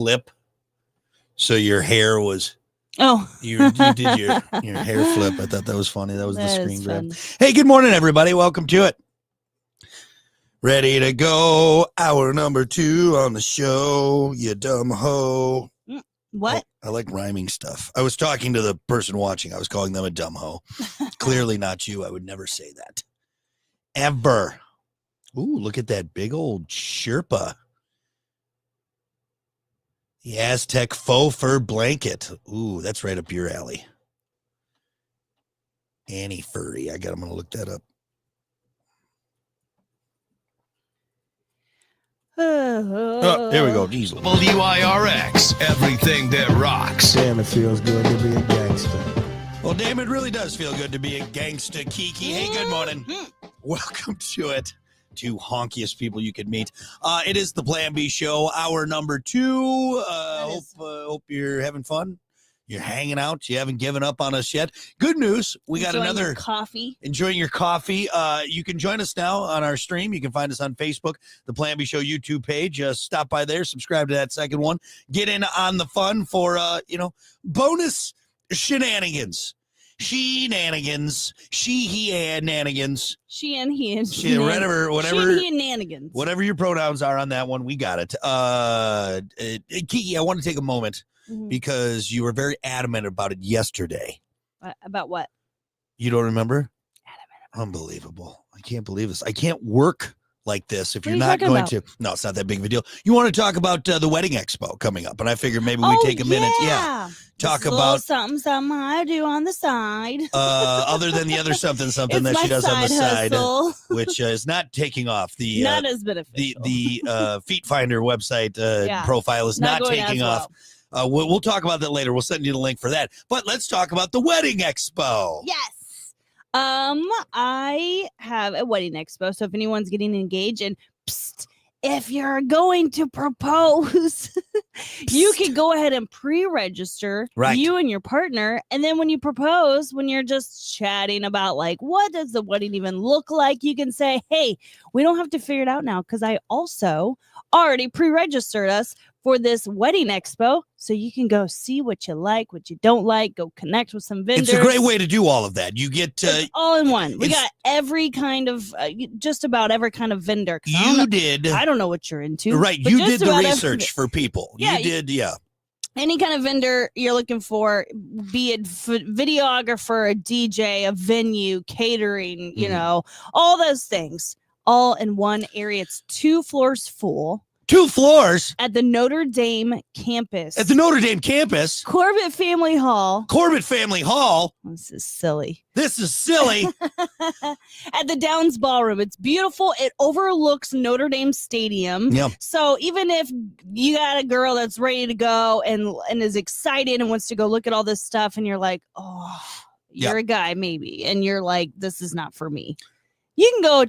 flip. So your hair was. Oh, you did your hair flip. I thought that was funny. That was the that screen is grab. fun. Hey, good morning, everybody. Welcome to it. Ready to go. Hour number 2 on the show. You dumb hoe. What? I like rhyming stuff. I was talking to the person watching. I was calling them a dumb hoe. Clearly not you. I would never say that. Ever. Ooh, look at that big old Sherpa. The Aztec faux fur blanket. Ooh, that's right up your alley. Annie Furry. I'm going to look that up. Oh, there we go. Diesel. WIRX, everything that rocks. Damn, it feels good to be a gangster. Well, damn, it really does feel good to be a gangsta Kiki. Hey, good morning. Welcome to it. 2 honkiest people you could meet. It is the Plan B show, hour number 2. Hope you're having fun. You're hanging out. You haven't given up on us yet. Good news. We got another coffee. Enjoying your coffee. You can join us now on our stream. You can find us on Facebook, the Plan B Show YouTube page. Stop by there. Subscribe to that second one. Get in on the fun for, bonus shenanigans. Shenanigans. She and nanigans. She and he and She, whatever. She and he and nanigans. Whatever your pronouns are on that one, we got it. Kiki, I want to take a moment because you were very adamant about it yesterday. About what? You don't remember? Unbelievable. I can't believe this. I can't work like this if you're not going to. No, it's not that big of a deal. You want to talk about the wedding expo coming up, and I figured maybe we take a minute. Yeah. Talk about something I do on the side. Other than the other something that she does on the side, which is not taking off. The not as beneficial. The Feet Finder website profile is not taking off. We'll talk about that later. We'll send you the link for that. But let's talk about the wedding expo. Yes. I have a wedding expo. So if anyone's getting engaged, and if you're going to propose, you can go ahead and pre-register you and your partner. And then when you propose, when you're just chatting about like, what does the wedding even look like? You can say, hey, we don't have to figure it out now because I also already pre-registered us for this wedding expo, so you can go see what you like, what you don't like, go connect with some vendors. It's a great way to do all of that. You get it's all in one. We got every kind of, just about every kind of vendor. I don't know what you're into. Right, you did the research for people. Yeah, you did, any kind of vendor you're looking for, be it videographer, a DJ, a venue, catering, all those things, all in one area. It's 2 floors full. 2 floors at the Notre Dame campus. At the Notre Dame campus. Corbett Family Hall. This is silly. At the Downs Ballroom. It's beautiful. It overlooks Notre Dame Stadium. Yep. So even if you got a girl that's ready to go and is excited and wants to go look at all this stuff, and you're like, oh, you're a guy maybe, and you're like, this is not for me. You can go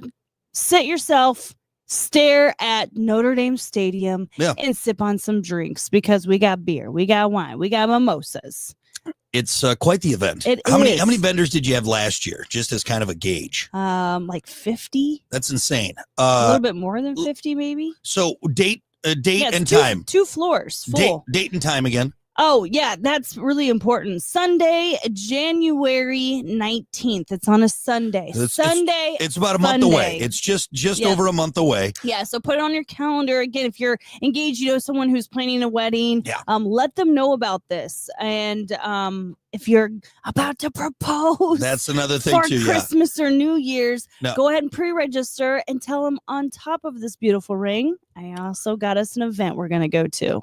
sit yourself, stare at Notre Dame Stadium and sip on some drinks because we got beer, we got wine, we got mimosas. It's quite the event. How many vendors did you have last year, just as kind of a gauge? Like 50. That's insane. A little bit more than 50, maybe. So date and time. 2 floors full. Date and time again. Oh, yeah, that's really important. Sunday, January 19th. It's on a Sunday. It's about a month away. It's just over a month away. Yeah, so put it on your calendar. Again, if you're engaged, someone who's planning a wedding, let them know about this. And if you're about to propose, that's another thing for too. Christmas or New Year's, go ahead and pre-register and tell them on top of this beautiful ring, I also got us an event we're going to go to.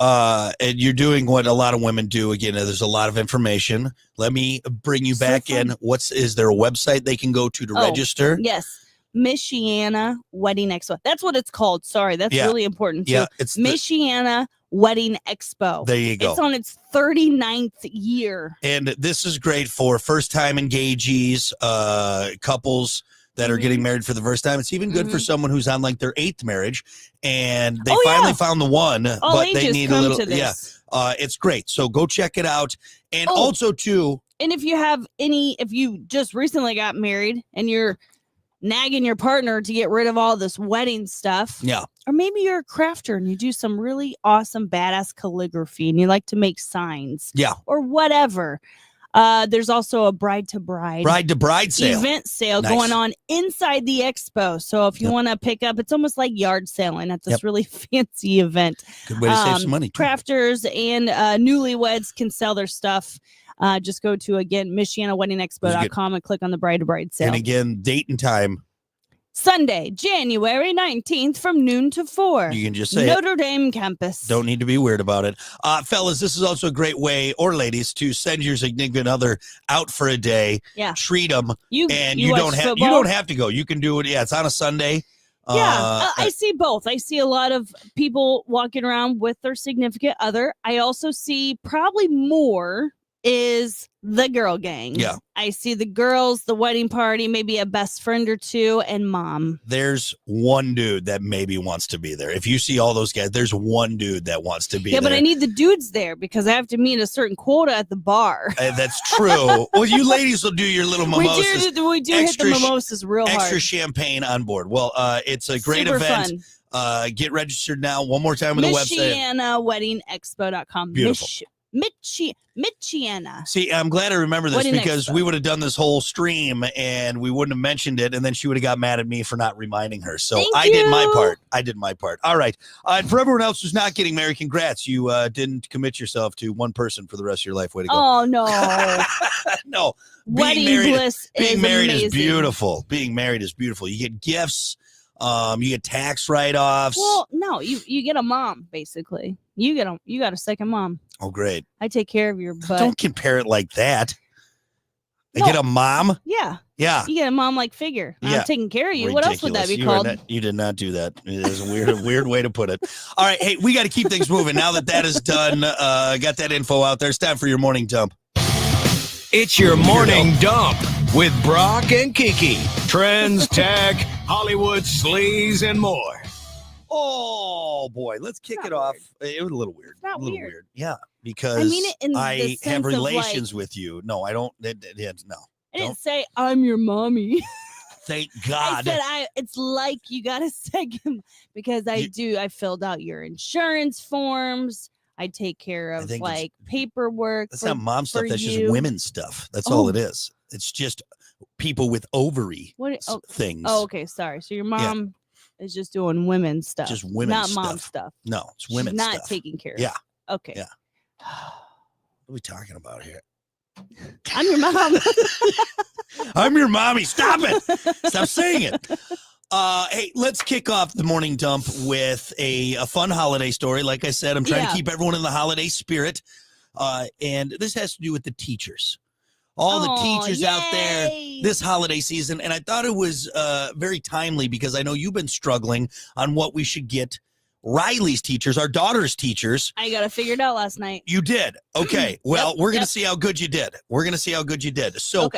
And you're doing what a lot of women do. Again, there's a lot of information. Let me bring you back in. Is there a website they can go to register? Yes. Michiana Wedding Expo. That's what it's called. Sorry, that's really important too. Yeah, it's Michiana Wedding Expo. There you go. It's on its 39th year. And this is great for first-time engagees, couples that are getting married for the first time. It's even good for someone who's on like their 8th marriage and they finally found the one, but they need a little. It's great. So go check it out. And also too. And if you just recently got married and you're nagging your partner to get rid of all this wedding stuff. Yeah. Or maybe you're a crafter and you do some really awesome, badass calligraphy and you like to make signs. Yeah. Or whatever. There's also a bride to bride sale. Event sale going on inside the expo. So if you want to pick up, it's almost like yard selling at this really fancy event. Good way to save some money. Crafters and newlyweds can sell their stuff. Just go to, again, MichianaWeddingExpo.com and click on the bride to bride sale. And again, date and time. Sunday, January 19th from noon to 4. You can just say Notre Dame campus. Don't need to be weird about it. Fellas, this is also a great way, or ladies, to send your significant other out for a day. Yeah. Treat them. You don't have to go. You can do it. Yeah, it's on a Sunday. Yeah, I see both. I see a lot of people walking around with their significant other. I also see probably more is the girl gang. Yeah. I see the girls, the wedding party, maybe a best friend or two, and mom. There's one dude that maybe wants to be there. If you see all those guys, there's one dude that wants to be there. Yeah, but I need the dudes there because I have to meet a certain quota at the bar. That's true. Well, you ladies will do your little mimosas. We do hit the mimosas real hard. Extra champagne on board. Well, it's a great Super event. Fun. Get registered now. One more time on the website. MichianaWeddingExpo.com. Beautiful. Michiana. See, I'm glad I remember this Wedding because Expo. we would have done this whole stream and we wouldn't have mentioned it, and then she would have got mad at me for not reminding her. So Thank I you. did my part. All right. And for everyone else who's not getting married, congrats. You didn't commit yourself to one person for the rest of your life. Way to go. Oh, no. No. Wedding bliss being married amazing. is beautiful. Being married is beautiful. You get gifts. You get tax write-offs. Well, no, you get a mom, basically. You got a second mom. Oh, great. I take care of your butt. Don't compare it like that. I No. get a mom? Yeah. Yeah. You get a mom-like figure. Yeah. I'm taking care of you. What else would that be Ridiculous. called? You did not do that. There's a weird way to put it. All right. Hey, we got to keep things moving. Now that is done, got that info out there. It's time for your morning dump. It's your morning dump with Brock and Kiki. Trends, tech, Hollywood sleaze, and more. Oh, boy. Let's kick it off. It was a little weird. not a little weird. Yeah, because I mean it in the I sense have of, relations with you. No, I don't. No. I didn't say I'm your mommy. Thank I God. said it's like you got a second because I filled out your insurance forms. I take care of paperwork. That's not mom stuff. That's you. just women stuff. That's all it is. It's just people with ovary things. Oh, okay. Sorry. So your mom is just doing women stuff. Just women not stuff. mom stuff. No, it's women She's stuff. not taking care of. Yeah. Okay. Yeah. What are we talking about here? I'm your mom. I'm your mommy. Stop it. Stop saying it. Hey, let's kick off the morning dump with a fun holiday story. Like I said, I'm trying to keep everyone in the holiday spirit. And this has to do with the teachers. All the teachers out there this holiday season. And I thought it was very timely because I know you've been struggling on what we should get Riley's teachers, our daughter's teachers. I got it figured out last night. You did. Okay. Well, we're going to see how good you did. So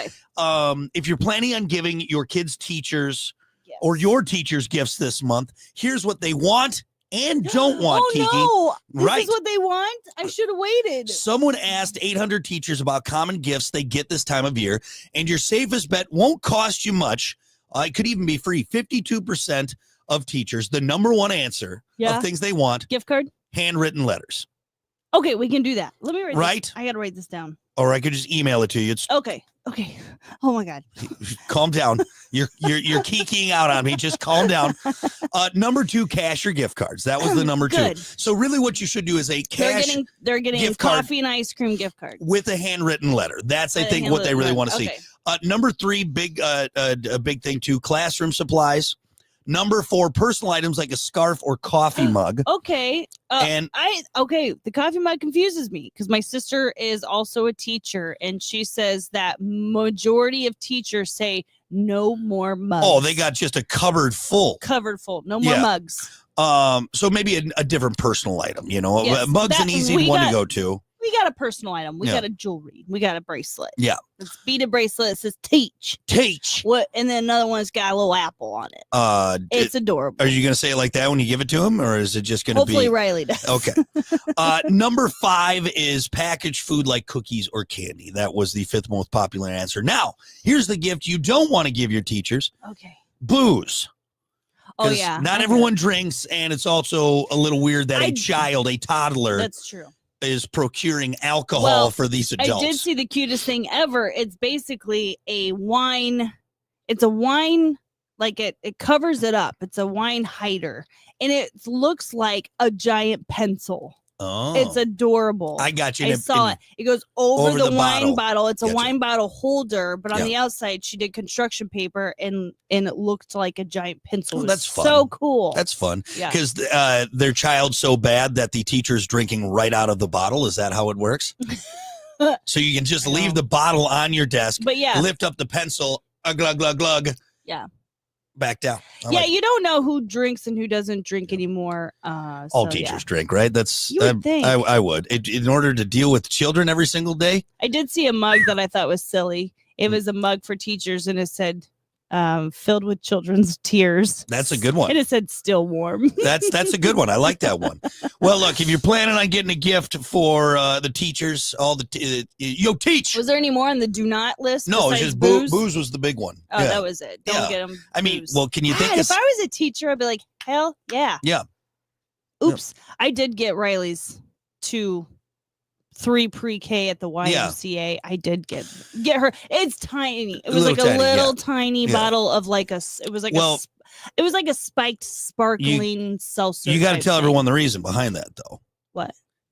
if you're planning on giving your kids' teachers or your teachers gifts this month, here's what they want and don't want, Kiki. No. Right. This is what they want? I should have waited. Someone asked 800 teachers about common gifts they get this time of year, and your safest bet won't cost you much. It could even be free. 52% of teachers, the number one answer of things they want. Gift card? Handwritten letters. Okay, we can do that. Let me write this. I got to write this down. Or I could just email it to you. It's Okay. Oh my God. Calm down. You're kikiing out on me. Just calm down. Number 2, cash or gift cards. That was the number 2. So really what you should do is a cash They're getting gift coffee and ice cream gift card. With a handwritten letter. That's, I think, what they really want to see. Number 3, a big thing too, classroom supplies. Number 4, personal items like a scarf or coffee mug. Okay. The coffee mug confuses me because my sister is also a teacher and she says that majority of teachers say no more mugs. Oh, they got just a cupboard full. No more mugs. So maybe a different personal item, Mug's an easy one to go to. We got a personal item. We got a jewelry. We got a bracelet. Yeah. It's beaded bracelet. It says teach. What? And then another one's got a little apple on it. It's adorable. Are you going to say it like that when you give it to him, or is it just going to be? Hopefully Riley does. Okay. Number 5 is packaged food like cookies or candy. That was the 5th most popular answer. Now, here's the gift you don't want to give your teachers. Okay. booze. Oh yeah, not everyone drinks, and it's also a little weird that a toddler, that's true, is procuring alcohol for these adults. I did see the cutest thing ever. It's basically a wine. It's a wine, like it covers it up. It's a wine hider, and it looks like a giant pencil. Oh, it's adorable. I got you. I saw it. It goes over the wine bottle. It's a Gotcha. wine bottle holder, but on Yeah. the outside, she did construction paper, and it looked like a giant pencil. Oh, It was that's fun. so cool. That's fun. Yeah. Because their child's so bad that the teacher's drinking right out of the bottle. Is that how it works? So you can just leave the bottle on your desk, But yeah, lift up the pencil, glug, glug, glug. Yeah. Back down. You don't know who drinks and who doesn't drink anymore. All teachers drink, right? That's You would think. I would. In order to deal with children every single day. I did see a mug that I thought was silly. It was a mug for teachers, and it said filled with children's tears. That's a good one. And it said still warm. That's a good one. I like that one. Well, look, if you're planning on getting a gift for the teachers, all the teach. Was there any more on the do not list? No, it's just booze. Booze was the big one. Oh, that was it. Don't get them. I mean, well, can you think? God, if I was a teacher, I'd be like, hell yeah. Yeah. Oops, I did get Riley's 3 pre-K at the YMCA. I did get her. It's tiny. It was like a little tiny bottle of like a. It was like it was like a spiked sparkling seltzer. You got to tell everyone the reason behind that, though. What?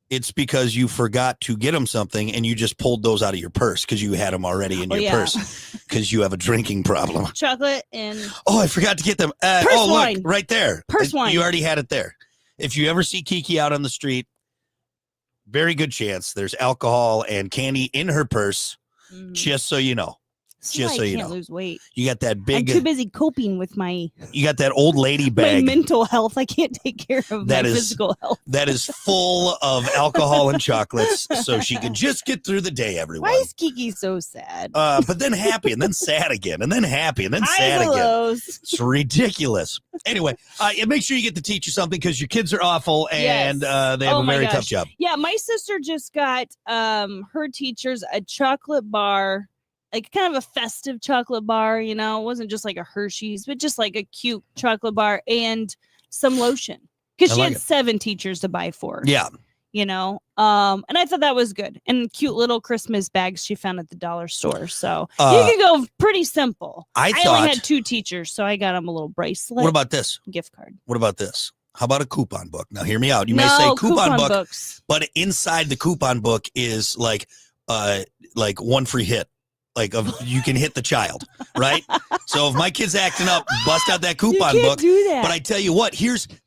It's because you forgot to get them something and you just pulled those out of your purse because you had them already in your purse because you have a drinking problem. Chocolate and. Oh, I forgot to get them. Purse wine. Look, right there. Purse wine. You already had it there. If you ever see Kiki out on the street, very good chance there's alcohol and candy in her purse. Just so you know. Just so you know. I can't lose weight. You got that big. I'm too busy coping with my. You got that old lady bag. My mental health. I can't take care of my physical health. That is full of alcohol and chocolates, so she can just get through the day. Everyone. Why is Kiki so sad? But then happy, and then sad again, and then happy, and then sad again. It's ridiculous. Anyway, make sure you get the teacher something because your kids are awful and they have a very tough job. Yeah, my sister just got her teachers a chocolate bar. Like kind of a festive chocolate bar, it wasn't just like a Hershey's, but just like a cute chocolate bar and some lotion because she had 7 teachers to buy for. Yeah. And I thought that was good and cute little Christmas bags she found at the dollar store. So you can go pretty simple. I only had 2 teachers, so I got them a little bracelet. What about this? Gift card. What about this? How about a coupon book? Now, hear me out. You may say coupon book, books. But inside the coupon book is like one free hit. Like you can hit the child, right? So if my kid's acting up, bust out that coupon book. Do that. But I tell you what,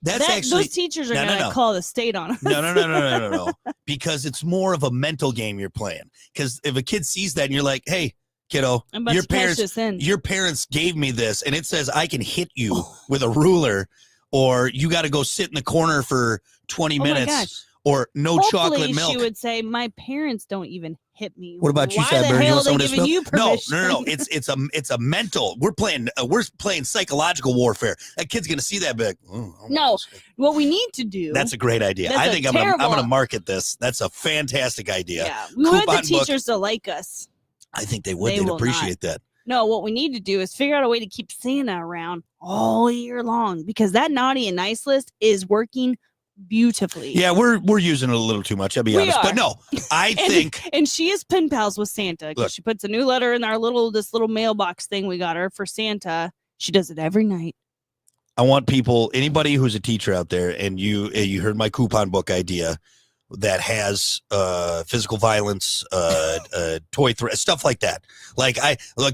that's actually those teachers are going to call the state on us. No. Because it's more of a mental game you're playing. Because if a kid sees that and you're like, hey, kiddo, your parents gave me this, and it says I can hit you with a ruler, or you got to go sit in the corner for 20 minutes. My gosh. Or no chocolate milk. She would say, "My parents don't even hit me." What about you, Sadberry? Why the hell are they giving you permission? No. It's a mental. We're playing psychological warfare. That kid's gonna see that big. No, what we need to do. That's a great idea. I think I'm gonna market this. That's a fantastic idea. Yeah, we want the teachers to like us. I think they would. They'd appreciate that. No, what we need to do is figure out a way to keep Santa around all year long because that naughty and nice list is working beautifully. Yeah, we're using it a little too much, I'll be honest. But no, I think and she is pen pals with Santa because she puts a new letter in our this little mailbox thing we got her for Santa. She does it every night. I want anybody who's a teacher out there, and you heard my coupon book idea that has physical violence, toy threat, stuff like that. Like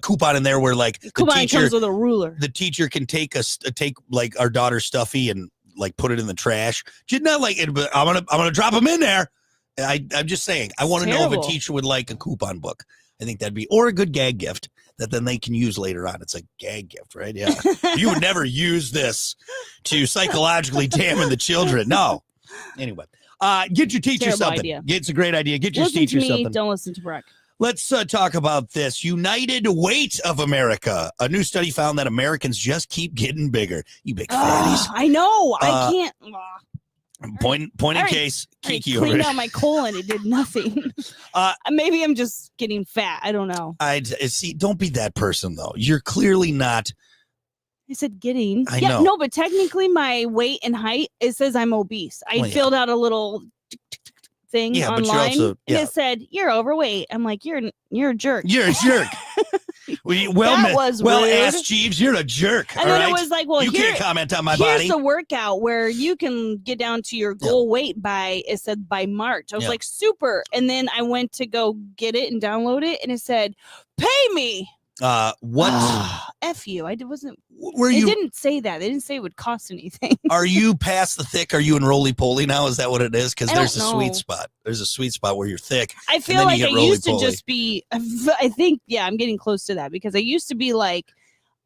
coupon in there where like the teacher comes with a ruler. The teacher can take like our daughter's stuffy and like put it in the trash. Not like it, but I'm gonna drop them in there. I'm just saying. I want to know if a teacher would like a coupon book. I think that'd be, or a good gag gift that then they can use later on. It's a gag gift, right? Yeah. You would never use this to psychologically damage the children. No. Anyway, get your teacher something. Idea. It's a great idea. Get your teacher something. Don't listen to Brock. Let's talk about this. United Weight of America. A new study found that Americans just keep getting bigger. You big fatties. I know. I can't. Point in case. Kiki I cleaned out my colon. It did nothing. Maybe I'm just getting fat. I don't know. See. Don't be that person though. You're clearly not I said getting. I know. No, but technically my weight and height, it says I'm obese. I filled out a little thing online, but you're also, and it said you're overweight. I'm like, you're a jerk. You're a jerk. That was well, rude. Ass Jeeves, you're a jerk. And then it was like, well, you can't comment on my here's body. the workout where you can get down to your goal weight by March. I was like, super. And then I went to go get it and download it, and it said, pay me. What? F you. I wasn't. They didn't say that. They didn't say it would cost anything. Are you past the thick? Are you in roly-poly now? Is that what it is? Because there's a don't sweet know. spot. There's a sweet spot where you're thick. I feel like I used to just be, I think, I'm getting close to that, because I used to be like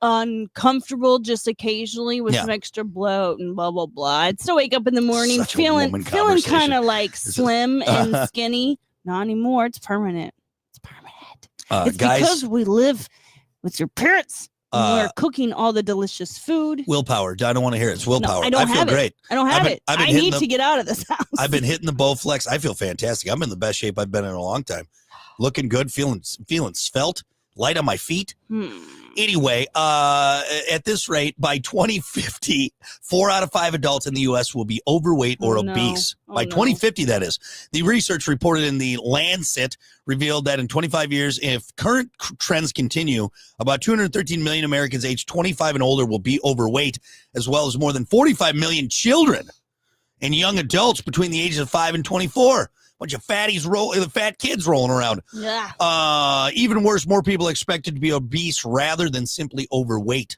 uncomfortable just occasionally with some extra bloat and blah, blah, blah. I'd still wake up in the morning feeling kind of like slim and skinny. Not anymore. It's permanent. It's permanent. It's guys, because we live with your parents. We're cooking all the delicious food. Willpower. I don't want to hear it. It's willpower. No, I feel great. I don't have it. I need to get out of this house. I've been hitting the Bowflex. I feel fantastic. I'm in the best shape I've been in a long time. Looking good, feeling svelte, light on my feet. Anyway, at this rate, by 2050, 4 out of 5 adults in the U.S. will be overweight or obese. By 2050, that is. The research reported in the Lancet revealed that in 25 years, if current trends continue, about 213 million Americans aged 25 and older will be overweight, as well as more than 45 million children and young adults between the ages of 5 and 24. Bunch of fat kids rolling around. Yeah. Even worse, more people expected to be obese rather than simply overweight.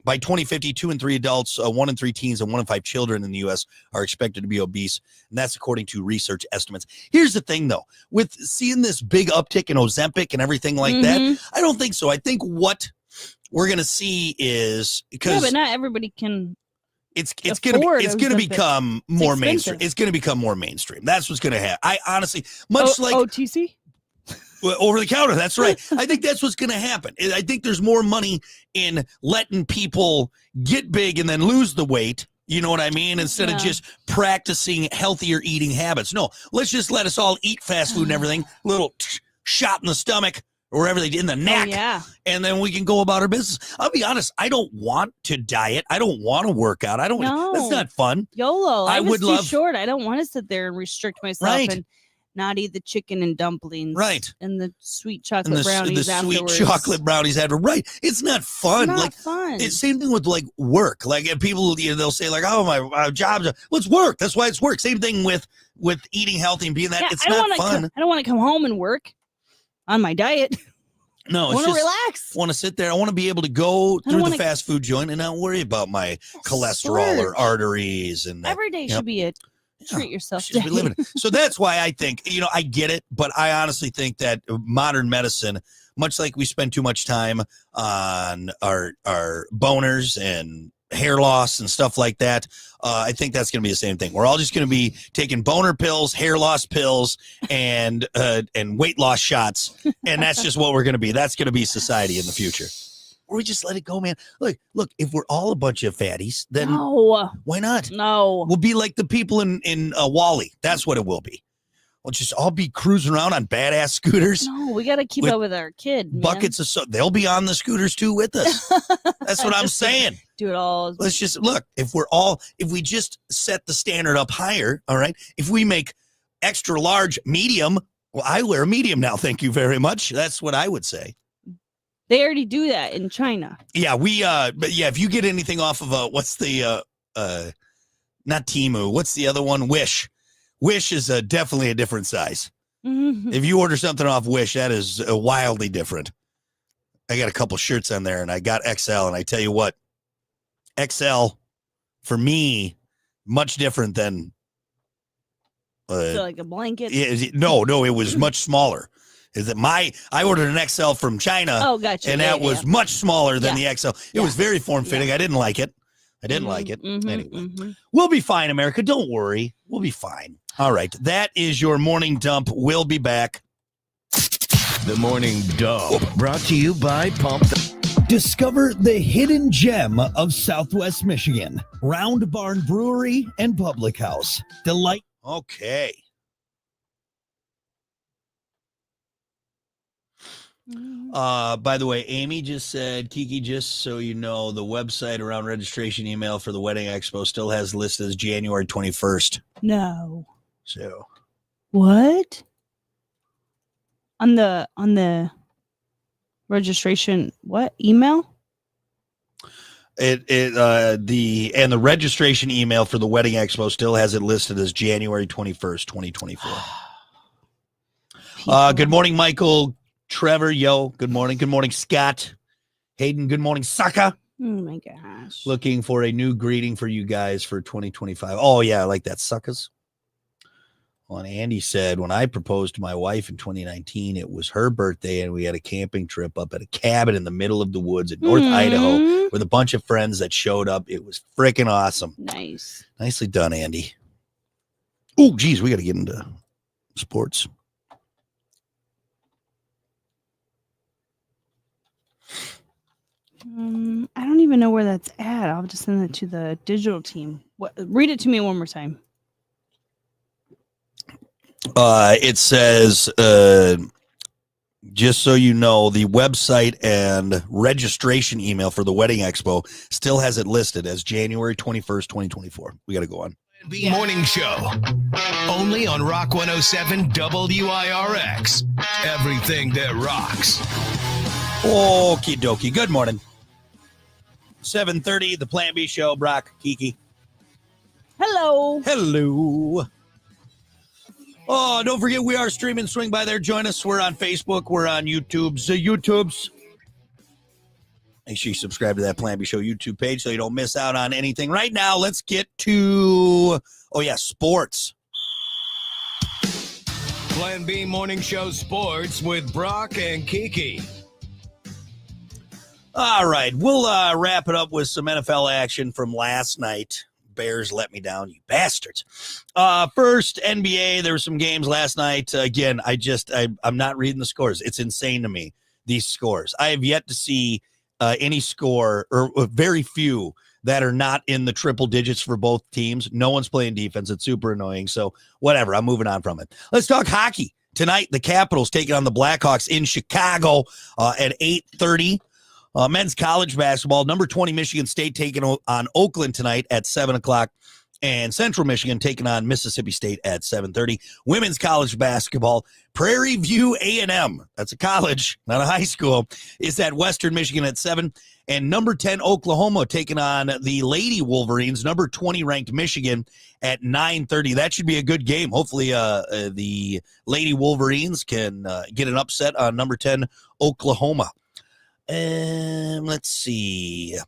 By 2050, 2 in 3 adults, 1 in 3 teens, and 1 in 5 children in the U.S. are expected to be obese, and that's according to research estimates. Here's the thing, though. With seeing this big uptick in Ozempic and everything like that, I don't think so. I think what we're going to see is because but not everybody can. It's gonna become more mainstream. It's gonna become more mainstream. That's what's gonna happen. I honestly, much like OTC, over the counter. That's right. I think that's what's gonna happen. I think there's more money in letting people get big and then lose the weight. You know what I mean? Instead of just practicing healthier eating habits. No, let's just let us all eat fast food and everything. Little shot in the stomach. Or wherever they did in the neck, and then we can go about our business. I'll be honest, I don't want to diet. I don't want to work out. I don't. No. That's not fun. YOLO. I would love. Too short. I don't want to sit there and restrict myself and not eat the chicken and dumplings, and the sweet chocolate brownies afterwards. Sweet chocolate brownies after, It's not fun. It's not fun. It's same thing with like work. Like if people, they'll say like, "Oh, my job's let's work." That's why it's work. Same thing with eating healthy and being that. It's not fun. I don't want to come home and work on my diet. No, I want to relax. I want to sit there. I want to be able to go through the fast food joint and not worry about my cholesterol or arteries. And every day should be a treat yourself. Should be living it. So that's why I think, I get it, but I honestly think that modern medicine, much like we spend too much time on our boners and hair loss and stuff like that, I think that's going to be the same thing. We're all just going to be taking boner pills, hair loss pills, and weight loss shots, and that's just what we're going to be. That's going to be society in the future. Or we just let it go, man. Look, if we're all a bunch of fatties, then why not? No. We'll be like the people in Wall-E. That's what it will be. We'll just all be cruising around on badass scooters. No, we got to keep up with our kid. Buckets of they'll be on the scooters too with us. That's what I'm saying. Do it all. Let's just look. If we just set the standard up higher, all right. If we make extra large, medium. Well, I wear a medium now. Thank you very much. That's what I would say. They already do that in China. Yeah, but yeah, if you get anything off of what's the not Temu, what's the other one? Wish. Wish is definitely a different size. If you order something off Wish, that is wildly different. I got a couple shirts on there, and I got XL, and I tell you what, XL for me much different than. So like a blanket? No, it was much smaller. Is that I ordered an XL from China. Oh, gotcha. And that was much smaller than the XL. It was very form-fitting. I didn't like it. Anyway, we'll be fine, America. Don't worry. We'll be fine. All right. That is your morning dump. We'll be back. The Morning Dump, brought to you by Pump. Discover the hidden gem of Southwest Michigan. Round Barn Brewery and Public House. Delight. Okay. By the way, Amy just said, Kiki, just so you know, the website around registration email for the Wedding Expo still has listed as January 21st. No. So what? On the registration, what email? The registration email for the Wedding Expo still has it listed as January 21st, 2024. Good morning, Michael, Trevor, yo. Good morning. Good morning, Scott. Hayden, good morning, Saka. Oh my gosh. Looking for a new greeting for you guys for 2025. Oh, yeah, I like that, suckers. Well, and Andy said, when I proposed to my wife in 2019, it was her birthday, and we had a camping trip up at a cabin in the middle of the woods in North Idaho with a bunch of friends that showed up. It was freaking awesome. Nice. Nicely done, Andy. Oh, geez, we got to get into sports. I don't even know where that's at. I'll just send it to the digital team. Read it to me one more time. It says, just so you know, the website and registration email for the Wedding Expo still has it listed as January 21st, 2024. We got to go on. B Morning Show. Only on Rock 107 WIRX. Everything that rocks. Okie dokie. Good morning. 7:30, the Plan B Show. Brock, Kiki. Hello. Hello. Oh, don't forget, we are streaming. Swing by there. Join us. We're on Facebook. We're on YouTubes. Make sure you subscribe to that Plan B Show YouTube page so you don't miss out on anything. Right now, let's get to, sports. Plan B Morning Show Sports with Brock and Kiki. All right, we'll wrap it up with some NFL action from last night. Bears let me down, you bastards. First, NBA, there were some games last night. Again, I'm not reading the scores. It's insane to me, these scores. I have yet to see any score, or very few, that are not in the triple digits for both teams. No one's playing defense. It's super annoying. So whatever, I'm moving on from it. Let's talk hockey. Tonight, the Capitals taking on the Blackhawks in Chicago at 8:30. Men's college basketball, number 20 Michigan State taking on Oakland tonight at 7 o'clock, and Central Michigan taking on Mississippi State at 7:30. Women's college basketball, Prairie View A&M, that's a college, not a high school, is at Western Michigan at 7. And number 10 Oklahoma taking on the Lady Wolverines, number 20 ranked Michigan at 9:30. That should be a good game. Hopefully the Lady Wolverines can get an upset on number 10 Oklahoma. Let's see.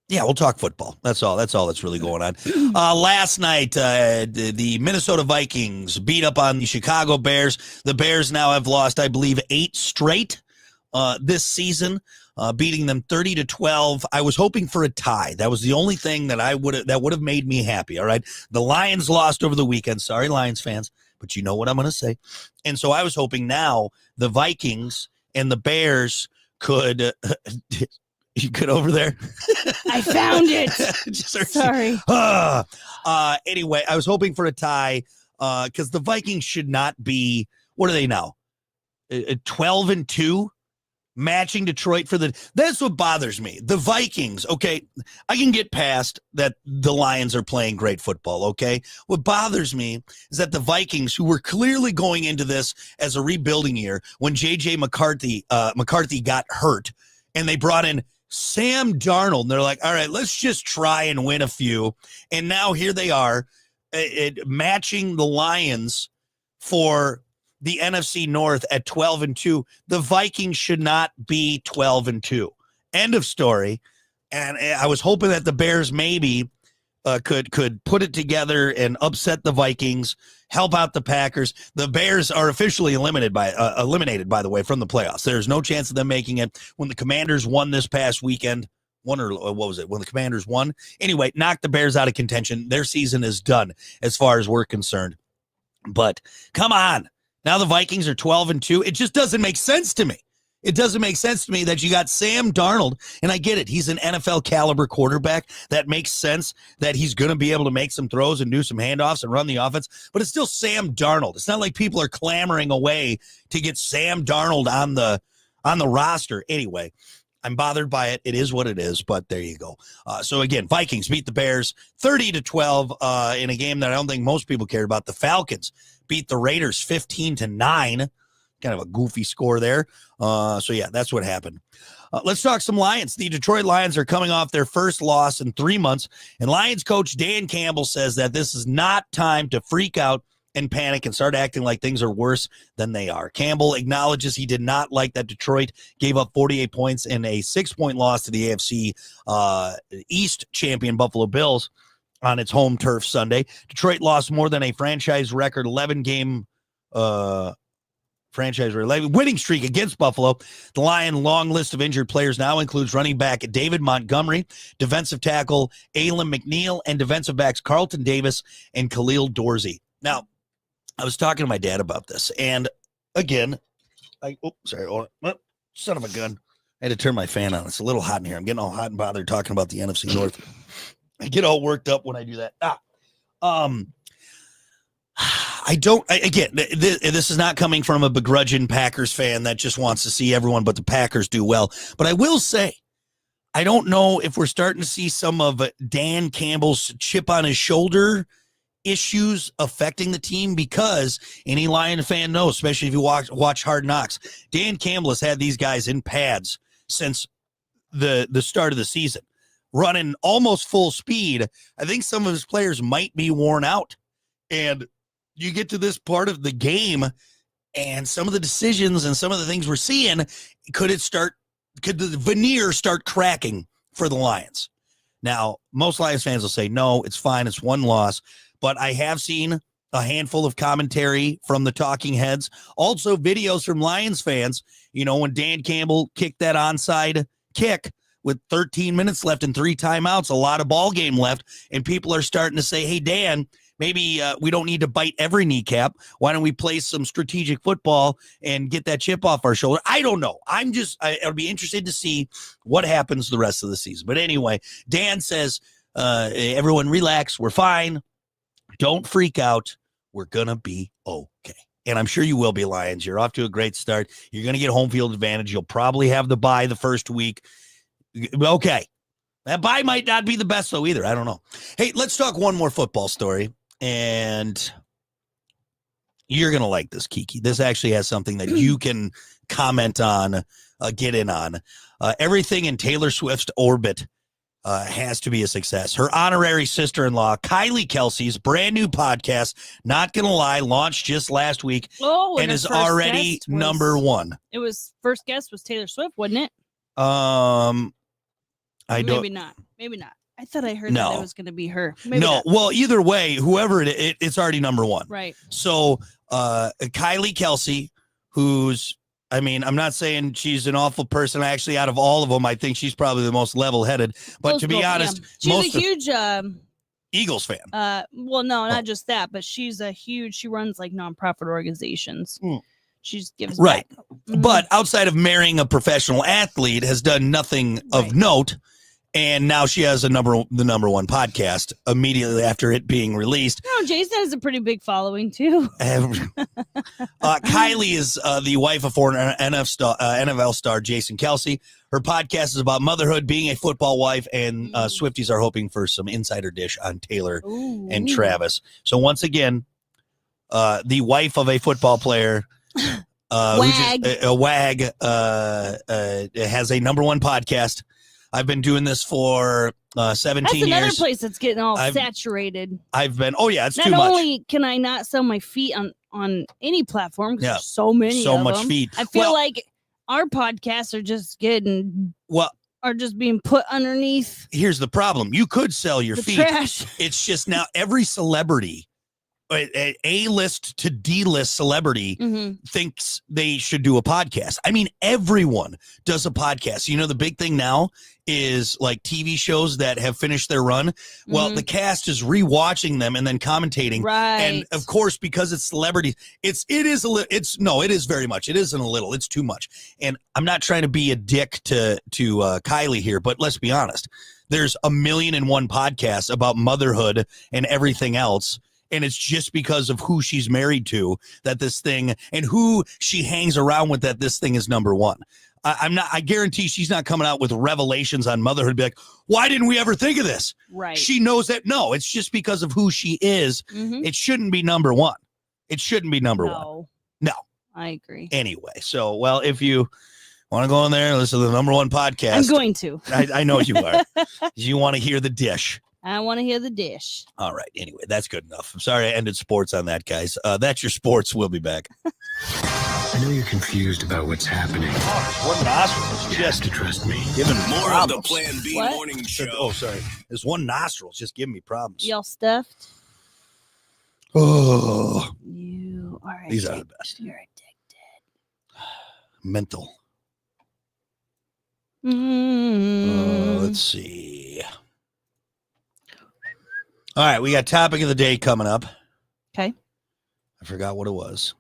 Yeah, we'll talk football. That's all that's really going on. Last night, the Minnesota Vikings beat up on the Chicago Bears. The Bears now have lost, I believe, 8 straight this season, beating them 30-12. I was hoping for a tie. That was the only thing that would have made me happy. All right. The Lions lost over the weekend. Sorry, Lions fans, but you know what I'm going to say. And so I was hoping now the Vikings and the Bears could you good over there? I found it. Sorry. Anyway, I was hoping for a tie because the Vikings should not be, what are they now? 12-2? Matching Detroit for that's what bothers me. The Vikings, okay, I can get past that the Lions are playing great football, okay? What bothers me is that the Vikings, who were clearly going into this as a rebuilding year, when J.J. McCarthy got hurt, and they brought in Sam Darnold, and they're like, all right, let's just try and win a few. And now here they are matching the Lions for the NFC North at 12-2. The Vikings should not be 12-2. End of story. And I was hoping that the Bears maybe could put it together and upset the Vikings, help out the Packers. The Bears are officially eliminated, by the way, from the playoffs. There's no chance of them making it. When the Commanders won this past weekend, when the Commanders won? Anyway, knocked the Bears out of contention. Their season is done as far as we're concerned. But come on. Now the Vikings are 12-2. It just doesn't make sense to me. It doesn't make sense to me that you got Sam Darnold, and I get it. He's an NFL caliber quarterback. That makes sense that he's going to be able to make some throws and do some handoffs and run the offense, but it's still Sam Darnold. It's not like people are clamoring away to get Sam Darnold on the roster. Anyway, I'm bothered by it. It is what it is, but there you go. So again, Vikings beat the Bears 30-12 in a game that I don't think most people cared about. The Falcons beat the Raiders 15-9. Kind of a goofy score there. So yeah, that's what happened. Let's talk some Lions. The Detroit Lions are coming off their first loss in 3 months, and Lions coach Dan Campbell says that this is not time to freak out and panic and start acting like things are worse than they are. Campbell acknowledges he did not like that Detroit gave up 48 points in a 6-point loss to the AFC East champion Buffalo Bills on its home turf Sunday. Detroit lost more than a franchise record 11-game winning streak against Buffalo. The Lion long list of injured players now includes running back David Montgomery, defensive tackle Alan McNeil, and defensive backs Carlton Davis and Khalil Dorsey. Now, I was talking to my dad about this, and again, son of a gun. I had to turn my fan on. It's a little hot in here. I'm getting all hot and bothered talking about the NFC North. I get all worked up when I do that. This is not coming from a begrudging Packers fan that just wants to see everyone but the Packers do well. But I will say, I don't know if we're starting to see some of Dan Campbell's chip on his shoulder issues affecting the team, because any Lion fan knows, especially if you watch Hard Knocks, Dan Campbell has had these guys in pads since the start of the season, running almost full speed. I think some of his players might be worn out, and you get to this part of the game and some of the decisions and some of the things we're seeing, could the veneer start cracking for the Lions? Now, most Lions fans will say, no, it's fine. It's one loss. But I have seen a handful of commentary from the talking heads, also videos from Lions fans, when Dan Campbell kicked that onside kick with 13 minutes left and 3 timeouts, a lot of ball game left. And people are starting to say, hey, Dan, maybe we don't need to bite every kneecap. Why don't we play some strategic football and get that chip off our shoulder? I don't know. I'll be interested to see what happens the rest of the season. But anyway, Dan says, everyone relax. We're fine. Don't freak out. We're going to be okay. And I'm sure you will be, Lions. You're off to a great start. You're going to get home field advantage. You'll probably have the bye the first week. Okay. That bye might not be the best, though, either. I don't know. Hey, let's talk one more football story. And you're going to like this, Kiki. This actually has something that you can comment on, get in on. Everything in Taylor Swift's orbit has to be a success. Her honorary sister-in-law, Kylie Kelsey's brand new podcast, Not Gonna Lie, launched just last week and is already number one. It was first guest was Taylor Swift, wasn't it? Maybe not. I thought I heard that it was going to be her. Maybe not. Well, either way, whoever it's already number one. Right. So Kylie Kelsey, who's, I'm not saying she's an awful person. Actually, out of all of them, I think she's probably the most level-headed. But to be honest, she's a huge Eagles fan. Well, no, not just that, but she runs like nonprofit organizations. She gives right. back. But outside of marrying a professional athlete, has done nothing of note. And now she has the number one podcast immediately after it being released. No, Jason has a pretty big following too. Kylie is the wife of former NFL star Jason Kelsey. Her podcast is about motherhood, being a football wife, and Swifties are hoping for some insider dish on Taylor and Travis. So once again, the wife of a football player, wag, has a number one podcast. I've been doing this for 17 years. That's another place that's getting all saturated. It's too much. Not only can I not sell my feet on any platform, because there's so many so of much them. feet. I feel like our podcasts are just are just being put underneath. Here's the problem. You could sell your feet. Trash. It's just now every celebrity A-list to D-list celebrity thinks they should do a podcast. I mean, everyone does a podcast. You know, the big thing now is like TV shows that have finished their run. Well, the cast is rewatching them and then commentating. Right. And of course, because it's celebrities, it is very much. It isn't a little, it's too much. And I'm not trying to be a dick to Kylie here, but let's be honest. There's 1,000,001 podcasts about motherhood and everything else. And it's just because of who she's married to that this thing and who she hangs around with that this thing is number one. I guarantee she's not coming out with revelations on motherhood. Be like, why didn't we ever think of this? Right. She knows that. No, it's just because of who she is. It shouldn't be number one. It shouldn't be number one. No. I agree. Anyway, so, well, if you want to go in there and listen to the number one podcast. I'm going to. I know you are. You want to hear the dish. I want to hear the dish. All right. Anyway, that's good enough. I'm sorry I ended sports on that, guys. That's your sports. We'll be back. I know you're confused about what's happening. One nostril is just to trust me. Giving More problems. of the Plan B What? morning show. Oh, sorry. This one nostril is just giving me problems. Y'all stuffed? Oh, You are these addicted. are the best. You're addicted. Mental. Mm. Let's see. All right, we got topic of the day coming up. Okay. I forgot what it was.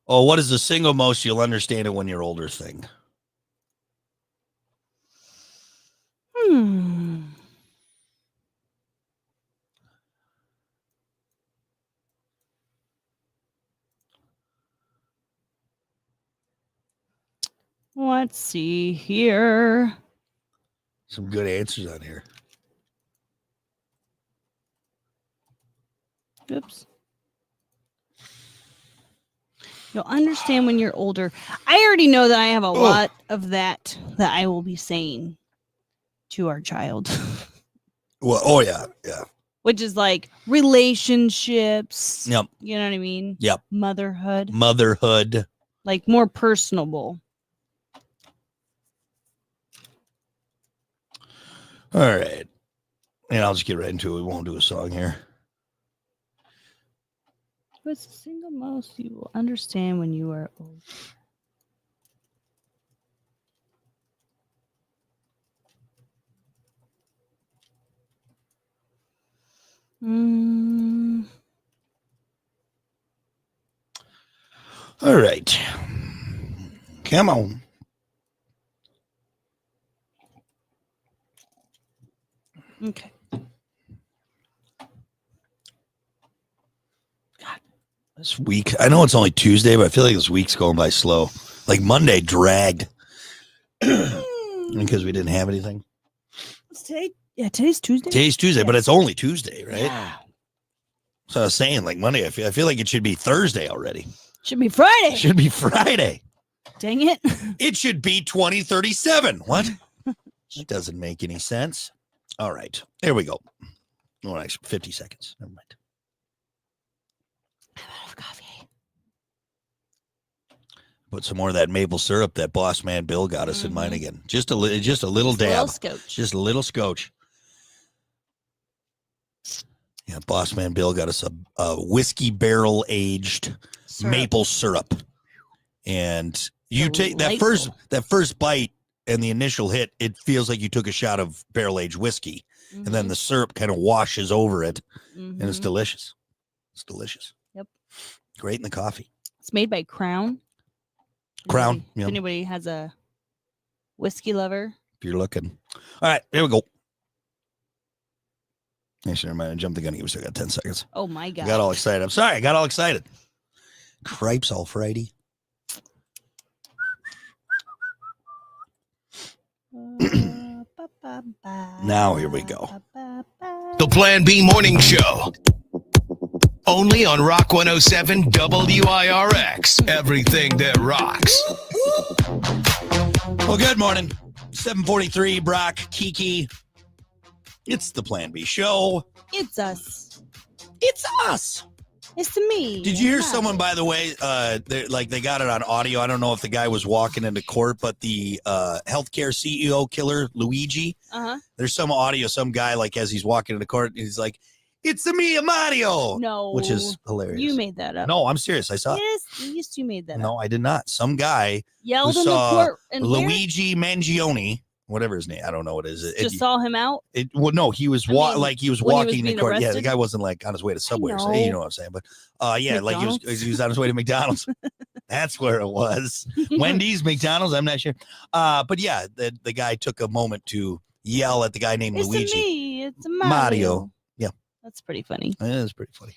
Oh, what is the single most you'll understand it when you're older thing? Let's see here. Some good answers on here. Oops. You'll understand when you're older. I already know that I have a lot of that I will be saying to our child. Well, oh yeah, yeah. Which is like relationships. Yep. You know what I mean? Yep. Motherhood. Motherhood. Like more personable. All right. And I'll just get right into it. We won't do a song here. What's the single most you will understand when you are old? All right. Come on. Okay. This week, I know it's only Tuesday, but I feel like this week's going by slow. Like Monday dragged because we didn't have anything. What's today? Yeah, today's Tuesday. Today's Tuesday, but it's only Tuesday, right? Yeah. So I was saying, like Monday, I feel like it should be Thursday already. Should be Friday. It should be Friday. Dang it. It should be 2037. What? That doesn't make any sense. All right, here we go. Oh, actually, 50 seconds. Never mind. I'm out of coffee. Put some more of that maple syrup that Boss Man Bill got us in mine again. Just a little dab. Little scotch. Just a little scotch. Yeah, Boss Man Bill got us a whiskey barrel aged maple syrup, and you take that first bite and the initial hit. It feels like you took a shot of barrel aged whiskey, and then the syrup kind of washes over it, and it's delicious. It's delicious. Yep. Great in the coffee. It's made by Crown. Crown. If Yep. anybody has a whiskey lover. If you're looking. All right, here we go. Actually, never mind. I jumped the gun. We still got 10 seconds. Oh my God. I got all excited. I'm sorry. I got all excited. Cripes all Friday. Now here we go. The Plan B Morning Show. Only on Rock 107 WIRX. Everything that rocks. Well, good morning. 7:43, Brock, Kiki. It's the Plan B Show. It's us. It's us. It's me. Did you hear someone, by the way, they got it on audio. I don't know if the guy was walking into court, but the healthcare CEO killer, Luigi, there's some audio, some guy, like, as he's walking into court, he's like, "It's me, Mario." No. Which is hilarious. You made that up. No, I'm serious. I saw it. Yes, you made that up. No, I did not. Some guy Yelled who in the saw court. And Luigi Mangione, whatever his name, I don't know what it is. just saw him out? Well, no, he was when he walking was in being court. Yeah, the arrested? guy wasn't like on his way to Subway or know. something. You know what I'm saying? But yeah, like he was on his way to McDonald's. That's where it was. Wendy's, McDonald's, I'm not sure. But yeah, the guy took a moment to yell at the guy named It's Luigi. me. It's Mario. Yeah. That's pretty funny. It is pretty funny.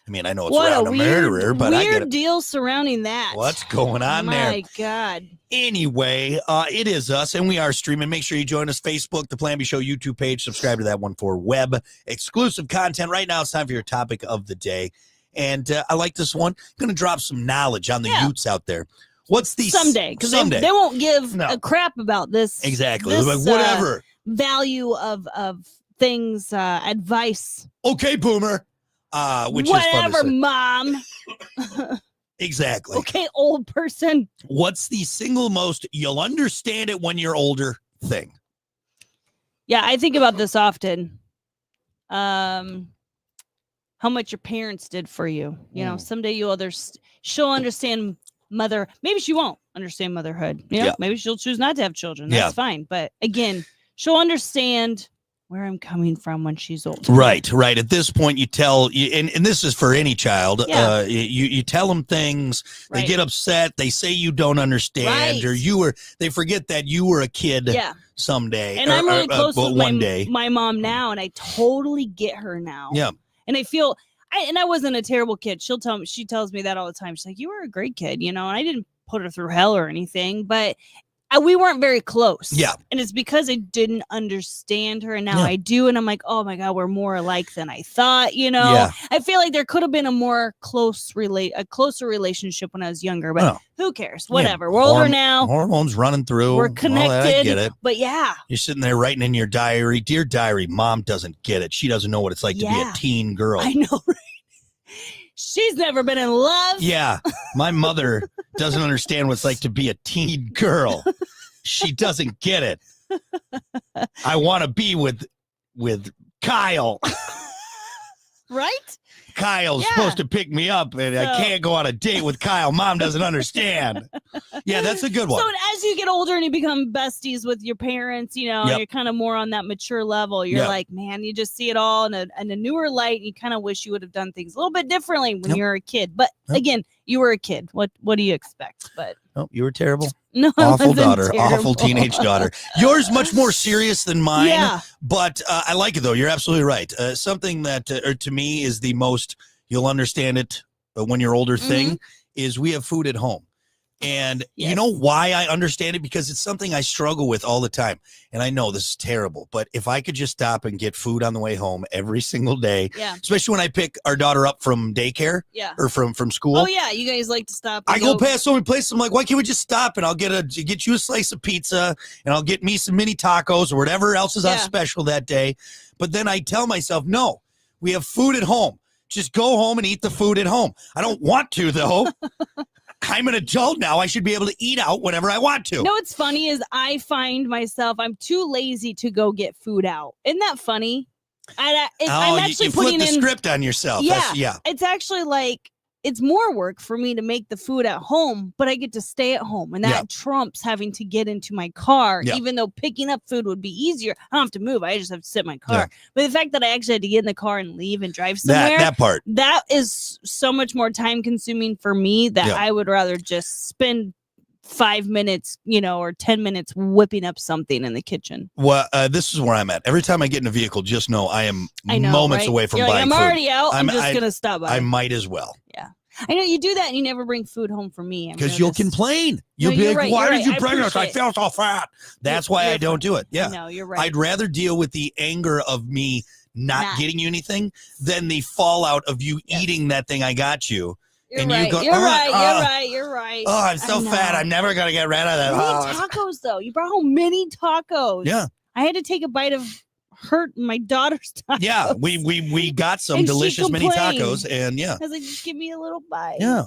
I mean, I know it's What around a murderer, but I get weird it. deal surrounding that. What's going on there? My God. Anyway, it is us, and we are streaming. Make sure you join us, Facebook, The Plan B Show YouTube page. Subscribe to that one for web exclusive content. Right now, it's time for your topic of the day. And I like this one. I'm going to drop some knowledge on the youths out there. What's the someday? Because they won't give a crap about this. Exactly. This, Like, whatever. Value of things, advice. Okay, boomer. Which whatever, is fun to say. Mom. Exactly. Okay, old person. What's the single most you'll understand it when you're older thing? Yeah, I think about this often. How much your parents did for you. You know, someday she'll understand mother. Maybe she won't understand motherhood. You know, maybe she'll choose not to have children. That's fine. But again, she'll understand where I'm coming from when she's old. Right. At this point, you tell, and this is for any child, you tell them things, they get upset, they say you don't understand, or they forget that you were a kid someday. And I'm really close with one day. my mom now, and I totally get her now. Yeah. And I feel, I wasn't a terrible kid. She tells me that all the time. She's like, you were a great kid, and I didn't put her through hell or anything, but we weren't very close. Yeah. And it's because I didn't understand her, and now I do. And I'm like, oh my God, we're more alike than I thought, Yeah. I feel like there could have been a closer relationship when I was younger, but who cares? Whatever. We're older now. Hormones running through. We're connected. All that, I get it. But yeah. You're sitting there writing in your diary, "Dear diary, Mom doesn't get it. She doesn't know what it's like to be a teen girl." I know, right? She's never been in love. Yeah. My mother doesn't understand what it's like to be a teen girl. She doesn't get it. I want to be with Kyle. Right? Kyle's supposed to pick me up, and I can't go on a date with Kyle. Mom doesn't understand. Yeah, that's a good one. So as you get older and you become besties with your parents, you're kind of more on that mature level. You're like, man, you just see it all in a newer light. And you kind of wish you would have done things a little bit differently when you were a kid. But again, you were a kid. What do you expect? But no, you were terrible. No, awful daughter, terrible. awful teenage daughter. Yours much more serious than mine, but I like it though. You're absolutely right. Something that to me is the most you'll understand it when you're older thing is we have food at home. And you know why I understand it? Because it's something I struggle with all the time. And I know this is terrible, but if I could just stop and get food on the way home every single day, especially when I pick our daughter up from daycare or from school. Oh, yeah. You guys like to stop. I go past so many places. I'm like, why can't we just stop and I'll get you a slice of pizza and I'll get me some mini tacos or whatever else is on special that day. But then I tell myself, no, we have food at home. Just go home and eat the food at home. I don't want to, though. I'm an adult now. I should be able to eat out whenever I want to. You know what's funny is I find myself, I'm too lazy to go get food out. Isn't that funny? I'm actually you putting flip the script on yourself. Yeah. It's actually like, it's more work for me to make the food at home, but I get to stay at home. And that trumps having to get into my car, even though picking up food would be easier. I don't have to move. I just have to sit in my car. But the fact that I actually had to get in the car and leave and drive somewhere, that part, that is so much more time consuming for me that I would rather just spend 5 minutes, or 10 minutes whipping up something in the kitchen. Well, this is where I'm at. Every time I get in a vehicle, just know I am moments away from buying food. I'm already out. I'm just going to stop by. I might as well. Yeah. I know you do that and you never bring food home for me. Because you'll complain. You'll be like, why did you bring us? I feel so fat. That's why I don't do it. Yeah. No, you're right. I'd rather deal with the anger of me not getting you anything than the fallout of you eating that thing I got you. You're right. Oh, I'm so fat. I'm never going to get rid of that. Tacos, though. You brought home mini tacos. Yeah. I had to take a bite of hurt my daughter's tacos. Yeah, we got some And she delicious mini complained. tacos, and yeah. I was like, just give me a little bite. Yeah.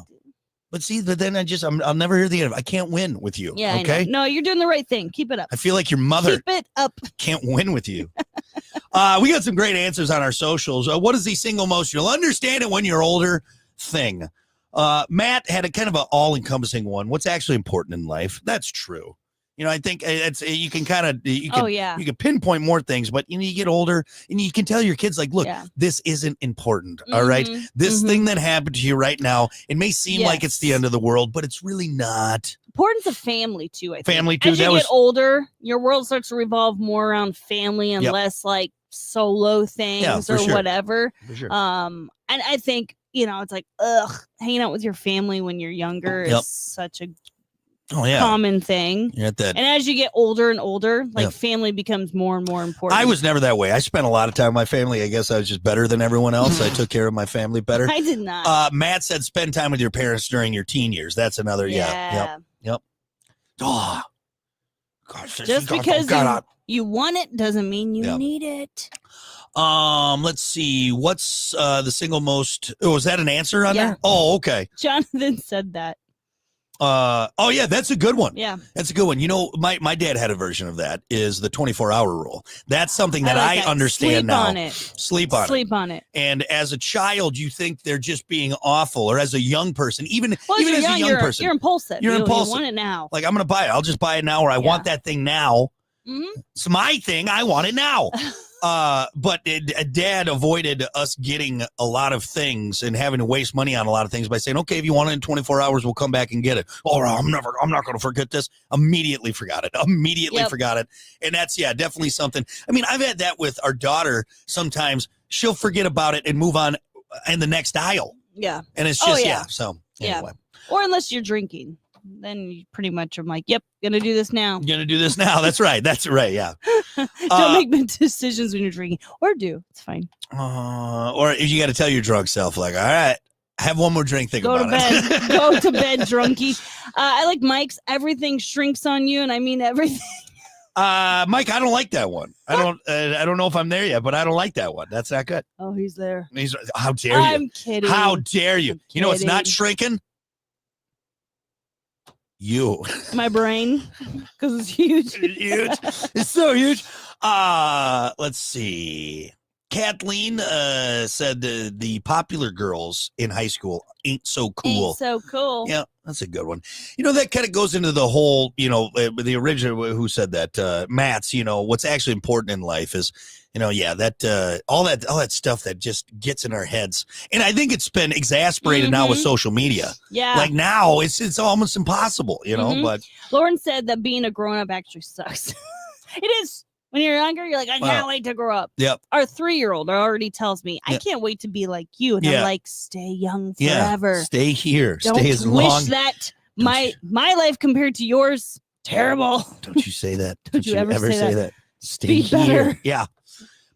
But see, but then I'll never hear the end of it. I can't win with you. Yeah. Okay. I know. No, you're doing the right thing. Keep it up. I feel like your mother Keep it up. can't win with you. We got some great answers on our socials. What is the single most, you'll understand it when you're older thing? Matt had a kind of an all-encompassing one. What's actually important in life? That's true. You know, I think it's you can kind of you can pinpoint more things, but you get older and you can tell your kids like, look, this isn't important. All right, this thing that happened to you right now, it may seem like it's the end of the world, but it's really not. Importance of family too. I think. Family too. As you get older, your world starts to revolve more around family and less like solo things or whatever. For sure. And I think it's like hanging out with your family when you're younger is such a common thing. And as you get older and older, like family becomes more and more important. I was never that way. I spent a lot of time with my family. I guess I was just better than everyone else. I took care of my family better. I did not. Matt said spend time with your parents during your teen years. That's another. Yep. Oh, gosh, just because you want it doesn't mean you need it. Let's see. What's the single most? Oh, is that an answer on there? Oh, okay. Jonathan said that. Oh yeah, that's a good one. Yeah, that's a good one. You know, my dad had a version of that, is the 24-hour rule. That's something that I understand now. Sleep on it. And as a child, you think they're just being awful, or as a young person, even as a young person, you're impulsive. You're impulsive. You want it now. Like, I'm gonna buy it. I'll just buy it now, or I want that thing now. It's my thing. I want it now. But Dad avoided us getting a lot of things and having to waste money on a lot of things by saying, okay, if you want it in 24 hours, we'll come back and get it. Oh, I'm not going to forget this. Immediately forgot it. Forgot it. And that's, definitely something. I mean, I've had that with our daughter. Sometimes she'll forget about it and move on in the next aisle. Yeah. And it's just, so anyway. Or unless you're drinking. Then you pretty much are like, yep, gonna do this now. That's right. Yeah. Don't make decisions when you're drinking, or do. It's fine. Or if you got to tell your drunk self, like, all right, have one more drink. Think about it. Go to bed, drunkie. I like Mike's. Everything shrinks on you, and I mean everything. Mike, I don't like that one. I don't know if I'm there yet, but I don't like that one. That's not good. Oh, he's there. How dare you? I'm kidding. How dare you? You know, it's not shrinking. You. My brain, because it's huge. It's so huge. Let's see. Kathleen said the popular girls in high school ain't so cool. Yeah, that's a good one. You know, that kind of goes into the whole, the original who said that, Matt's, what's actually important in life is, that all that stuff that just gets in our heads. And I think it's been exasperated now with social media. Yeah. Like now it's almost impossible, but Lauren said that being a grown up actually sucks. It is. When you're younger, you're like, I can't wait to grow up. Yep. Our 3-year-old already tells me, I can't wait to be like you. And I'm like, stay young forever. Stay here. Don't stay as long. Wish that my life compared to yours, terrible. Don't you say that. Don't you ever say that. Stay be here. Better. Yeah.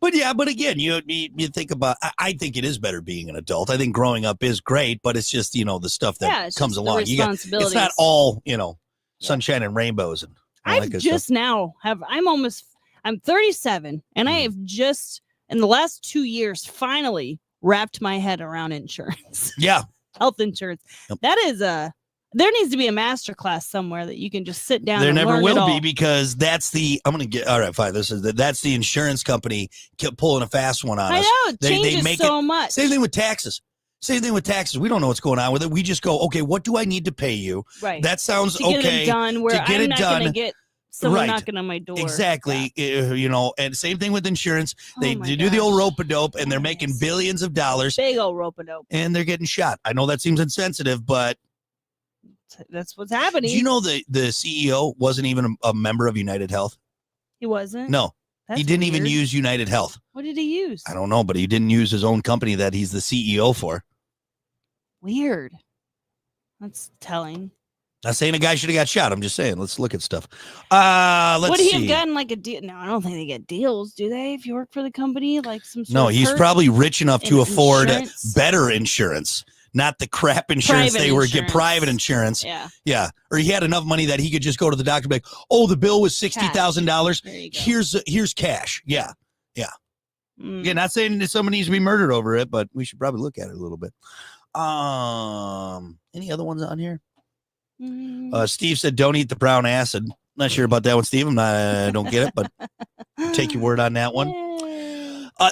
But again, you think about, I think it is better being an adult. I think growing up is great, but it's just, the stuff that comes along. It's not all, sunshine and rainbows. And I've just stuff. I'm 37, and I have just, in the last 2 years, finally wrapped my head around insurance. Yeah. Health insurance. Yep. That is there needs to be a master class somewhere that you can just sit down. There never will be, all. Because that's all right, fine. That's the insurance company kept pulling a fast one on us. I know, it changes so much. Same thing with taxes. We don't know what's going on with it. We just go, okay, what do I need to pay you? Right. That sounds to okay. Get it done where I'm not going to get someone knocking on my door. Exactly. And same thing with insurance. They do the old rope-a-dope, and they're making billions of dollars. Big old rope-a-dope. And they're getting shot. I know that seems insensitive, but that's what's happening. Do you know the CEO wasn't even a member of United Health? He wasn't? No. He didn't even use United Health. What did he use? I don't know, but he didn't use his own company that he's the CEO for. Weird. That's telling. Not saying a guy should have got shot. I'm just saying, let's look at stuff. Let's see. Would he have gotten like a deal? No, I don't think they get deals, do they? If you work for the company, like some sort of he's probably rich enough to afford better insurance, not the crap insurance get private insurance. Yeah. Or he had enough money that he could just go to the doctor and be like, oh, the bill was $60,000. Here's Here's cash. Yeah. Yeah. Yeah, not saying that someone needs to be murdered over it, but we should probably look at it a little bit. Any other ones on here? Steve said, "Don't eat the brown acid." Not sure about that one, Steve. I don't get it, but I'll take your word on that one.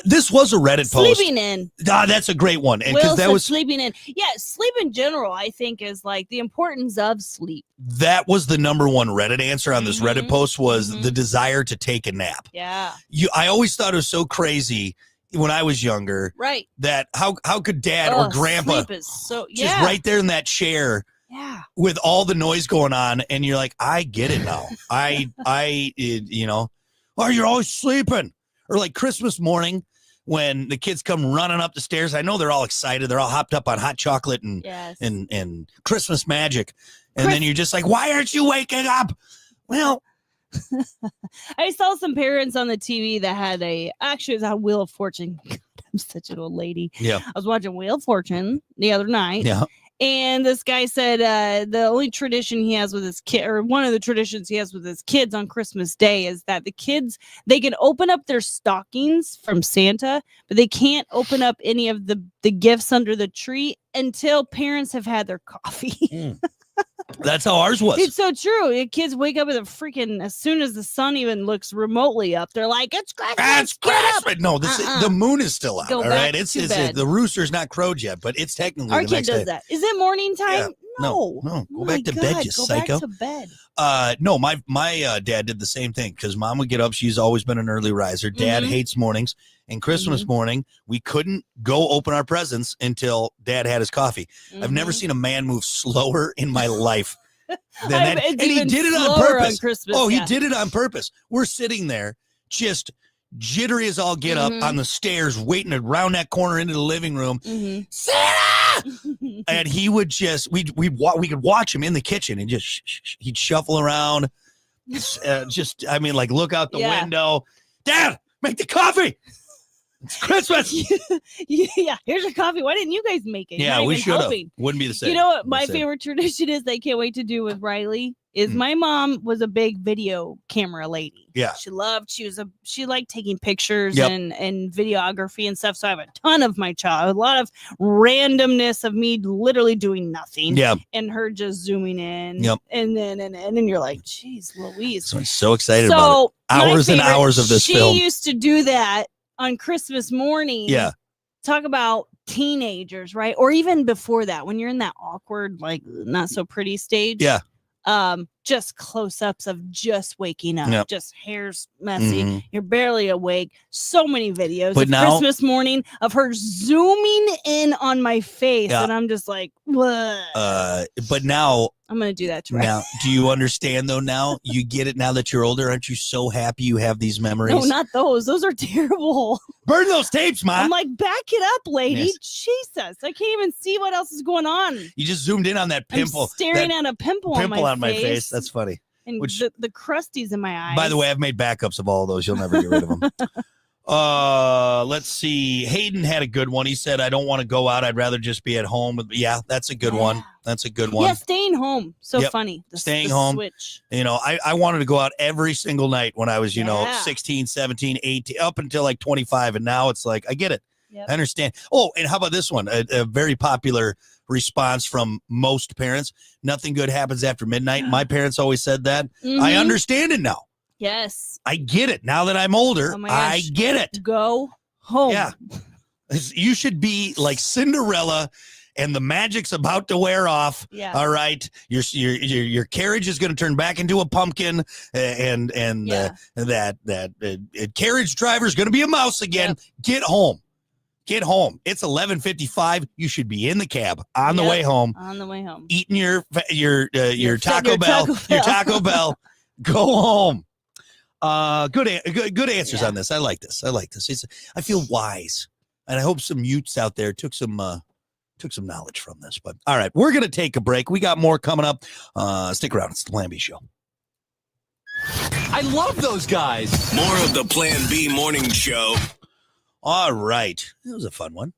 This was a Reddit post. Sleeping in. That's a great one, and Will that was sleeping in. Yeah, sleep in general, I think, is like the importance of sleep. That was the number one Reddit answer on this Reddit post was the desire to take a nap. Yeah. I always thought it was so crazy when I was younger. Right. That how could dad or grandpa sleep is so just right there in that chair. Yeah. With all the noise going on, and you're like, I get it now. You're always sleeping. Or like Christmas morning when the kids come running up the stairs. I know they're all excited. They're all hopped up on hot chocolate and Christmas magic. And then you're just like, why aren't you waking up? Well, I saw some parents on the TV that had actually it was on Wheel of Fortune. God, I'm such an old lady. Yeah. I was watching Wheel of Fortune the other night. Yeah. And this guy said the only tradition he has with his kid, or one of the traditions he has with his kids on Christmas Day, is that the kids, they can open up their stockings from Santa, but they can't open up any of the gifts under the tree until parents have had their coffee. That's how ours was. It's so true. The kids wake up with a freaking, as soon as the sun even looks remotely up, they're like, it's Christmas. It's Christmas. No, the moon is still out. Go all right. back to bed. The rooster's not crowed yet, but it's technically Our the kid next does day. that. Is it morning time? Yeah. No. Go back to bed, you psycho. Go back to bed. No, my dad did the same thing because mom would get up. She's always been an early riser. Dad hates mornings. And Christmas morning, we couldn't go open our presents until dad had his coffee. I've never seen a man move slower in my life than that. And he did it on purpose. On Christmas, he did it on purpose. We're sitting there just jittery as all get up on the stairs, waiting to round that corner into the living room. Santa! And he would just, we could watch him in the kitchen and just, he'd shuffle around. Look out the window. Dad, make the coffee. It's Christmas. Yeah, here's your coffee. Why didn't you guys make it? Yeah, we should have. Wouldn't be the same. You know what my favorite tradition is I can't wait to do with Riley is my mom was a big video camera lady. Yeah. She liked taking pictures and videography and stuff. So I have a ton of my child, a lot of randomness of me literally doing nothing. Yeah. And her just zooming in. Yep. And then you're like, geez, Louise. So I'm so excited about it. Hours and hours of this film. She used to do that on Christmas morning. Yeah. Talk about teenagers, right? Or even before that, when you're in that awkward, like not so pretty stage. Yeah. Just close-ups of just waking up, just hair's messy, you're barely awake. So many videos of Christmas morning of her zooming in on my face, and I'm just like, what? But now I'm gonna do that to her. Now, do you understand though? Now you get it. Now that you're older, aren't you so happy you have these memories? No, not those. Those are terrible. Burn those tapes, Mom. I'm like, back it up, lady. Yes. Jesus, I can't even see what else is going on. You just zoomed in on that pimple. I'm staring at a pimple on my face. That's funny. And the crusties in my eyes. By the way, I've made backups of all of those. You'll never get rid of them. Let's see. Hayden had a good one. He said, I don't want to go out. I'd rather just be at home. Yeah, that's a good one. That's a good one. Yeah, staying home. So funny. Staying home. Switch. You know, I wanted to go out every single night when I was, 16, 17, 18, up until like 25. And now it's like, I get it. Yep. I understand. Oh, and how about this one? A very popular response from most parents. Nothing good happens after midnight. My parents always said that. I understand it now. Yes. I get it. Now that I'm older, I get it. Go home. Yeah. You should be like Cinderella and the magic's about to wear off. Yeah. All right. Your carriage is going to turn back into a pumpkin and that carriage driver is going to be a mouse again. Yep. Get home. Get home. It's 11:55. You should be in the cab on the way home. On the way home. Eating your Taco Bell. Your Taco Bell. Go home. Good answers on this. I like this. I feel wise, and I hope some youths out there took some knowledge from this. But all right, we're gonna take a break. We got more coming up. Stick around. It's the Plan B Show. I love those guys. More of the Plan B Morning Show. All right, that was a fun one.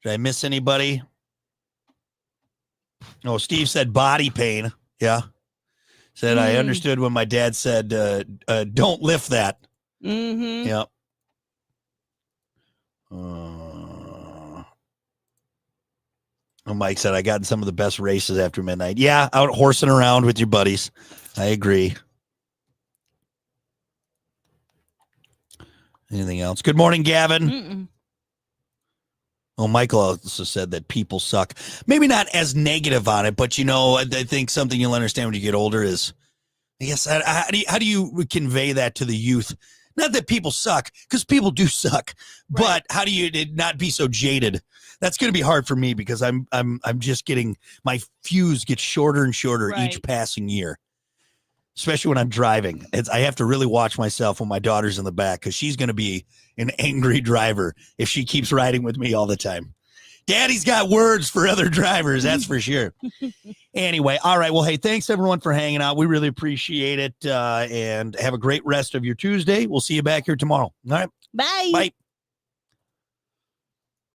Did I miss anybody? Oh, Steve said body pain. Yeah. Said I understood when my dad said, don't lift that. Mm-hmm. Yeah. Mike said, I got in some of the best races after midnight. Yeah, out horsing around with your buddies. I agree. Anything else? Good morning, Gavin. Mm-mm. Oh, Michael also said that people suck. Maybe not as negative on it, but, I think something you'll understand when you get older is, I guess, how do you convey that to the youth? Not that people suck, because people do suck, but how do you not be so jaded? That's going to be hard for me because I'm just getting, my fuse gets shorter and shorter each passing year, especially when I'm driving. I have to really watch myself when my daughter's in the back because she's going to be an angry driver if she keeps riding with me all the time. Daddy's got words for other drivers, that's for sure. Anyway, all right. Well, hey, thanks everyone for hanging out. We really appreciate it. And have a great rest of your Tuesday. We'll see you back here tomorrow. All right. Bye. Bye.